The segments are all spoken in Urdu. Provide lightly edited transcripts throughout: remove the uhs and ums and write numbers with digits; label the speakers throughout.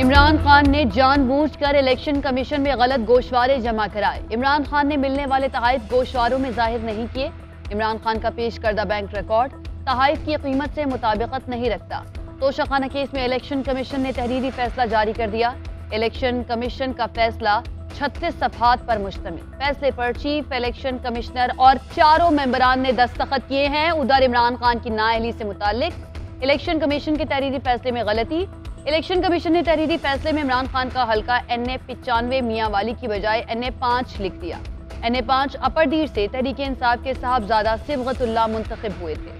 Speaker 1: عمران خان نے جان بوجھ کر الیکشن کمیشن میں غلط گوشوارے جمع کرائے۔ عمران خان نے ملنے والے تحائف گوشواروں میں ظاہر نہیں کیے۔ عمران خان کا پیش کردہ بینک ریکارڈ تحائف کی قیمت سے مطابقت نہیں رکھتا۔ توشخانہ کیس میں الیکشن کمیشن نے تحریری فیصلہ جاری کر دیا۔ الیکشن کمیشن کا فیصلہ 36 صفحات پر مشتمل۔ فیصلے پر چیف الیکشن کمشنر اور چاروں ممبران نے دستخط کیے ہیں۔ ادھر عمران خان کی نااہلی سے متعلق الیکشن کمیشن کے تحریری فیصلے میں غلطی۔ الیکشن کمیشن نے تحریری فیصلے میں عمران خان کا حلقہ NA 95 میاں والی کی بجائے NA 5 لکھ دیا۔ NA 5 اپر دیر سے تحریک انصاف کے صاحبزادہ صبغت اللہ منتخب ہوئے تھے۔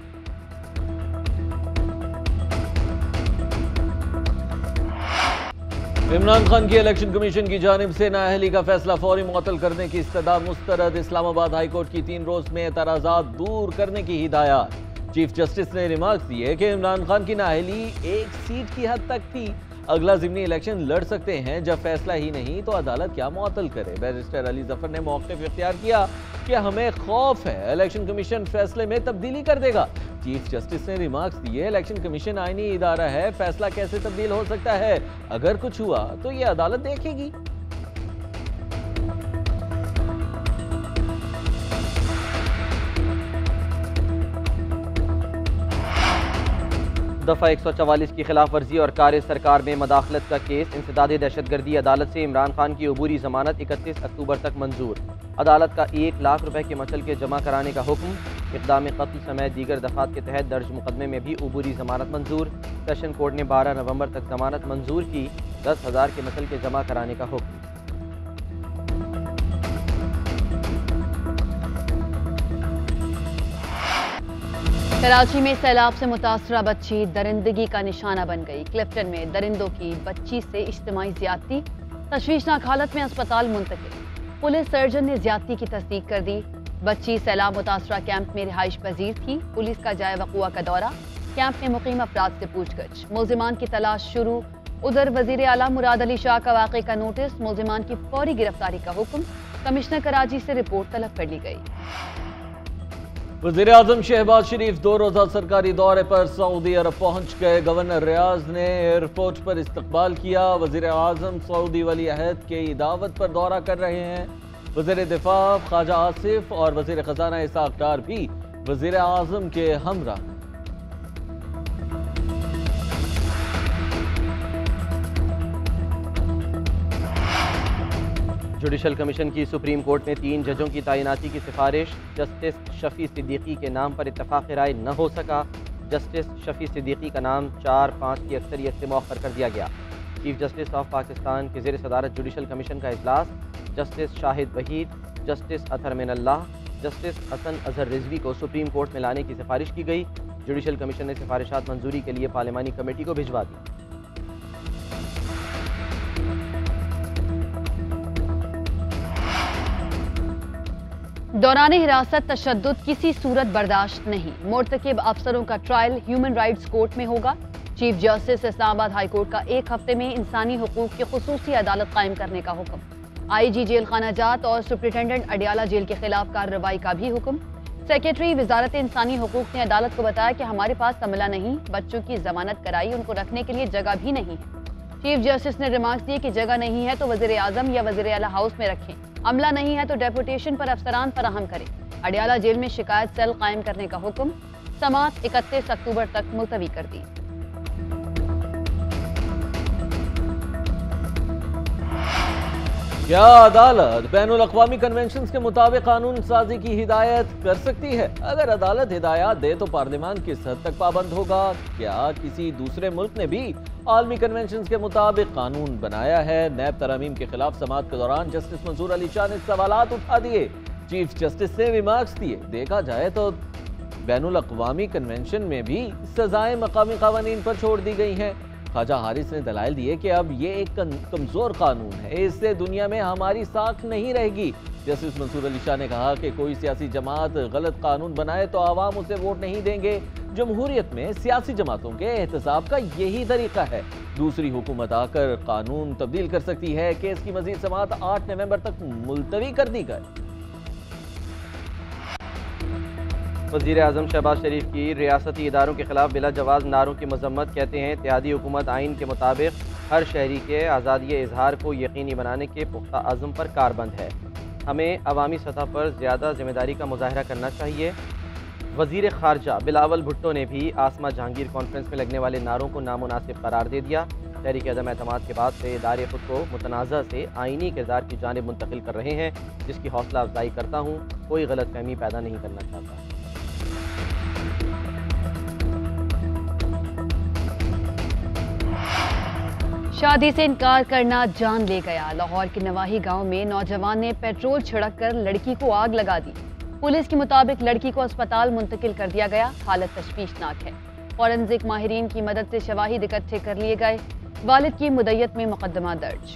Speaker 2: عمران خان کی الیکشن کمیشن کی جانب سے نااہلی کا فیصلہ فوری معطل کرنے کی استدعا مسترد۔ اسلام آباد ہائی کورٹ کی 3 روز میں اعتراضات دور کرنے کی ہدایات۔ چیف جسٹس نے ریمارکس دیے کہ عمران خان کی نااہلی 1 سیٹ کی حد تک تھی۔ اگلا ضمنی الیکشن لڑ سکتے ہیں، جب فیصلہ ہی نہیں تو عدالت کیا معطل کرے۔ بیرسٹر علی ظفر نے موقف اختیار کیا کہ ہمیں خوف ہے الیکشن کمیشن فیصلے میں تبدیلی کر دے گا۔ چیف جسٹس نے ریمارکس دیے، الیکشن کمیشن آئینی ادارہ ہے، فیصلہ کیسے تبدیل ہو سکتا ہے؟ اگر کچھ ہوا تو یہ عدالت دیکھے گی۔
Speaker 3: دفعہ 144 کی خلاف ورزی اور کار سرکار میں مداخلت کا کیس انسداد دہشت گردی عدالت سے عمران خان کی عبوری ضمانت 31 اکتوبر تک منظور۔ عدالت کا 1 لاکھ روپے کے مچل کے جمع کرانے کا حکم۔ اقدام قتل سمیت دیگر دفعات کے تحت درج مقدمے میں بھی عبوری ضمانت منظور۔ سیشن کورٹ نے 12 نومبر تک ضمانت منظور کی۔ 10,000 کے مچل کے جمع کرانے کا حکم۔
Speaker 1: کراچی میں سیلاب سے متاثرہ بچی درندگی کا نشانہ بن گئی۔ کلفٹن میں درندوں کی بچی سے اجتماعی زیادتی، تشویشناک حالت میں اسپتال منتقل۔ پولیس سرجن نے زیادتی کی تصدیق کر دی۔ بچی سیلاب متاثرہ کیمپ میں رہائش پذیر تھی۔ پولیس کا جائے وقوع کا دورہ، کیمپ میں مقیم افراد سے پوچھ گچھ۔ ملزمان کی تلاش شروع۔ ادھر وزیر اعلیٰ مراد علی شاہ کا واقعے کا نوٹس، ملزمان کی فوری گرفتاری کا حکم۔ کمشنر کراچی سے رپورٹ طلب کر لی گئی۔
Speaker 2: وزیر اعظم شہباز شریف 2 روزہ سرکاری دورے پر سعودی عرب پہنچ گئے۔ گورنر ریاض نے ایئرپورٹ پر استقبال کیا۔ وزیر اعظم سعودی ولی عہد کی دعوت پر دورہ کر رہے ہیں۔ وزیر دفاع خواجہ آصف اور وزیر خزانہ اسحاق ڈار بھی وزیر اعظم کے ہمراہ۔
Speaker 3: جوڈیشل کمیشن کی سپریم کورٹ میں 3 ججوں کی تعیناتی کی سفارش۔ جسٹس شفیع صدیقی کے نام پر اتفاق رائے نہ ہو سکا۔ جسٹس شفیع صدیقی کا نام 4-5 کی اکثریت سے مؤخر کر دیا گیا۔ چیف جسٹس آف پاکستان کے زیر صدارت جوڈیشل کمیشن کا اجلاس۔ جسٹس شاہد وحید، جسٹس اطہر من اللہ، جسٹس حسن اظہر رضوی کو سپریم کورٹ میں لانے کی سفارش کی گئی۔ جوڈیشل کمیشن نے سفارشات منظوری کے لیے پارلیمانی کمیٹی کو بھجوا دی۔
Speaker 1: دوران حراست تشدد کسی صورت برداشت نہیں۔ مرتکب افسروں کا ٹرائل ہیومن رائٹس کورٹ میں ہوگا۔ چیف جسٹس اسلام آباد ہائی کورٹ کا 1 ہفتے میں انسانی حقوق کی خصوصی عدالت قائم کرنے کا حکم۔ IG جیل خانہ جات اور سپرنٹینڈنٹ اڈیالہ جیل کے خلاف کارروائی کا بھی حکم۔ سیکریٹری وزارت انسانی حقوق نے عدالت کو بتایا کہ ہمارے پاس عملہ نہیں، بچوں کی ضمانت کرائی، ان کو رکھنے کے لیے جگہ بھی نہیں ہے۔ چیف جسٹس نے ریمارکس دیے کہ جگہ نہیں ہے تو وزیر اعظم یا وزیر اعلیٰ ہاؤس میں رکھیں، عملہ نہیں ہے تو ڈیپوٹیشن پر افسران فراہم کریں۔ اڈیالہ جیل میں شکایت سیل قائم کرنے کا حکم۔ سماعت 31 اکتوبر تک ملتوی کر دی۔
Speaker 2: کیا عدالت بین الاقوامی کنونشنز کے مطابق قانون سازی کی ہدایت کر سکتی ہے؟ اگر عدالت ہدایات دے تو پارلیمان کس حد تک پابند ہوگا؟ کیا کسی دوسرے ملک نے بھی عالمی کنونشنز کے مطابق قانون بنایا ہے؟ نیب ترامیم کے خلاف سماعت کے دوران جسٹس منصور علی شاہ نے سوالات اٹھا دیے۔ چیف جسٹس نے ریمارکس دیے۔ دیکھا جائے تو بین الاقوامی کنونشن میں بھی سزائیں مقامی قوانین پر چھوڑ دی گئی ہیں۔ خواجہ حارث نے دلائل دیے کہ اب یہ ایک کمزور قانون ہے، اس سے دنیا میں ہماری ساکھ نہیں رہے گی۔ جسٹس منصور علی شاہ نے کہا کہ کوئی سیاسی جماعت غلط قانون بنائے تو عوام اسے ووٹ نہیں دیں گے۔ جمہوریت میں سیاسی جماعتوں کے احتساب کا یہی طریقہ ہے۔ دوسری حکومت آ کر قانون تبدیل کر سکتی ہے۔ کیس کی مزید سماعت 8 نومبر تک ملتوی کر دی گئی۔
Speaker 3: وزیر اعظم شہباز شریف کی ریاستی اداروں کے خلاف بلا جواز نعروں کی مذمت، کہتے ہیں اتحادی حکومت آئین کے مطابق ہر شہری کے آزادی اظہار کو یقینی بنانے کے پختہ عزم پر کاربند ہے۔ ہمیں عوامی سطح پر زیادہ ذمہ داری کا مظاہرہ کرنا چاہیے۔ وزیر خارجہ بلاول بھٹو نے بھی آسما جہانگیر کانفرنس میں لگنے والے نعروں کو نامناسب قرار دے دیا۔ تحریک عدم اعتماد کے بعد سے ادارے خود کو متنازع سے آئینی کردار کی جانب منتقل کر رہے ہیں، جس کی حوصلہ افزائی کرتا ہوں، کوئی غلط فہمی پیدا نہیں کرنا چاہتا۔
Speaker 1: شادی سے انکار کرنا جان لے گیا۔ لاہور کے نواحی گاؤں میں نوجوان نے پیٹرول چھڑک کر لڑکی کو آگ لگا دی۔ پولیس کے مطابق لڑکی کو اسپتال منتقل کر دیا گیا۔ حالت تشویشناک ہے۔ فورنزک ماہرین کی مدد سے شواہد اکٹھے کر لیے گئے۔ والد کی مدعیت میں مقدمہ درج۔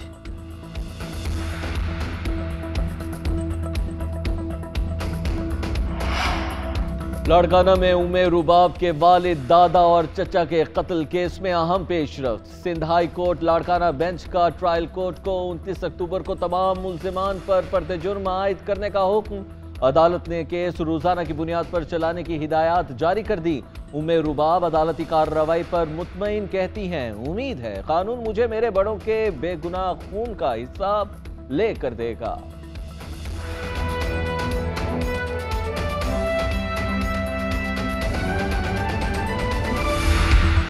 Speaker 2: لاڑکانہ میں رباب کے والد، دادا اور چچا کے قتل کیس میں اہم پیش رفت۔ Sindh high court Larkana bench کا ٹرائل کورٹ کو 29 اکتوبر کو تمام ملزمان پر فرد جرم عائد کرنے کا حکم۔ عدالت نے کیس روزانہ کی بنیاد پر چلانے کی ہدایات جاری کر دی۔ رباب عدالتی کارروائی پر مطمئن کہتی ہیں، امید ہے قانون مجھے میرے بڑوں کے بے گناہ خون کا حساب لے کر دے گا۔